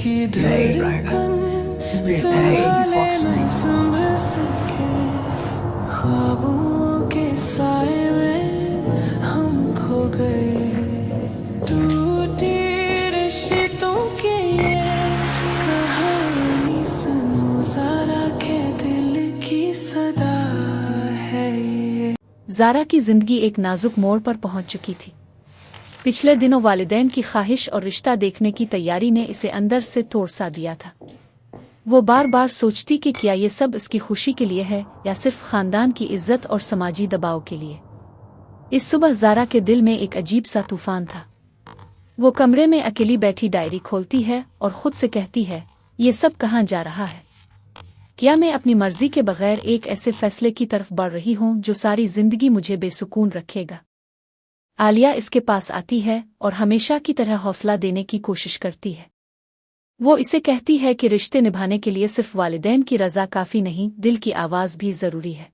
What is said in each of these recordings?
की धड़कन संभाले न संभल सके, ख्वाबों के साए में हम खो गए, टूटी रिश्तों की ये कहानी सुनो ज़रा के दिल की सदा है ये। ज़ारा की जिंदगी एक नाजुक मोड़ पर पहुंच चुकी थी। पिछले दिनों वालिदैन की ख्वाहिश और रिश्ता देखने की तैयारी ने इसे अंदर से तोड़ सा दिया था। वो बार बार सोचती कि क्या ये सब इसकी खुशी के लिए है या सिर्फ खानदान की इज्जत और समाजी दबाव के लिए। इस सुबह ज़ारा के दिल में एक अजीब सा तूफान था। वो कमरे में अकेली बैठी डायरी खोलती है और खुद से कहती है, ये सब कहाँ जा रहा है? क्या मैं अपनी मर्जी के बगैर एक ऐसे फैसले की तरफ बढ़ रही हूँ जो सारी जिंदगी मुझे बेसुकून रखेगा? आलिया इसके पास आती है और हमेशा की तरह हौसला देने की कोशिश करती है। वो इसे कहती है कि रिश्ते निभाने के लिए सिर्फ वालिदैन की रज़ा काफ़ी नहीं, दिल की आवाज़ भी ज़रूरी है।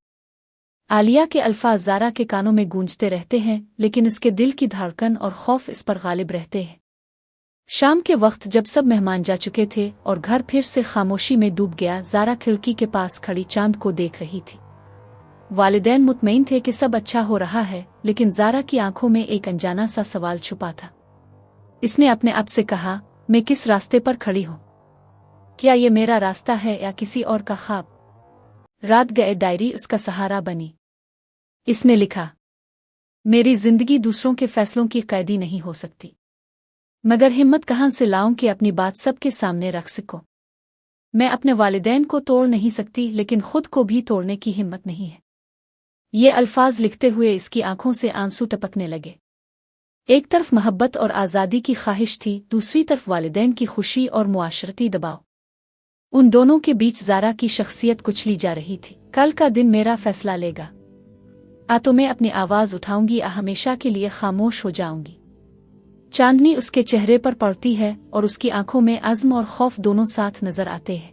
आलिया के अल्फाज ज़ारा के कानों में गूंजते रहते हैं, लेकिन इसके दिल की धड़कन और खौफ इस पर गालिब रहते हैं। शाम के वक्त जब सब मेहमान जा चुके थे और घर फिर से खामोशी में डूब गया, ज़ारा खिड़की के पास खड़ी चांद को देख रही थी। वालिदैन मुतमईन थे कि सब अच्छा हो रहा है, लेकिन ज़ारा की आंखों में एक अनजाना सा सवाल छुपा था। इसने अपने आप से कहा, मैं किस रास्ते पर खड़ी हूँ? क्या ये मेरा रास्ता है या किसी और का ख्वाब? रात गए डायरी उसका सहारा बनी। इसने लिखा, मेरी जिंदगी दूसरों के फैसलों की कैदी नहीं हो सकती, मगर हिम्मत कहाँ से लाऊं कि अपनी बात सबके सामने रख सकूं। मैं अपने वालिदैन को तोड़ नहीं सकती, लेकिन खुद को भी तोड़ने की हिम्मत नहीं है। ये अल्फाज लिखते हुए इसकी आंखों से आंसू टपकने लगे। एक तरफ मोहब्बत और आज़ादी की ख्वाहिश थी, दूसरी तरफ वालिदैन की खुशी और मुआशरती दबाव। उन दोनों के बीच ज़ारा की शख्सियत कुचली जा रही थी। कल का दिन मेरा फैसला लेगा। तो मैं अपनी आवाज़ उठाऊंगी या हमेशा के लिए खामोश हो जाऊंगी। चांदनी उसके चेहरे पर पड़ती है और उसकी आंखों में अज़्म और खौफ दोनों साथ नजर आते हैं।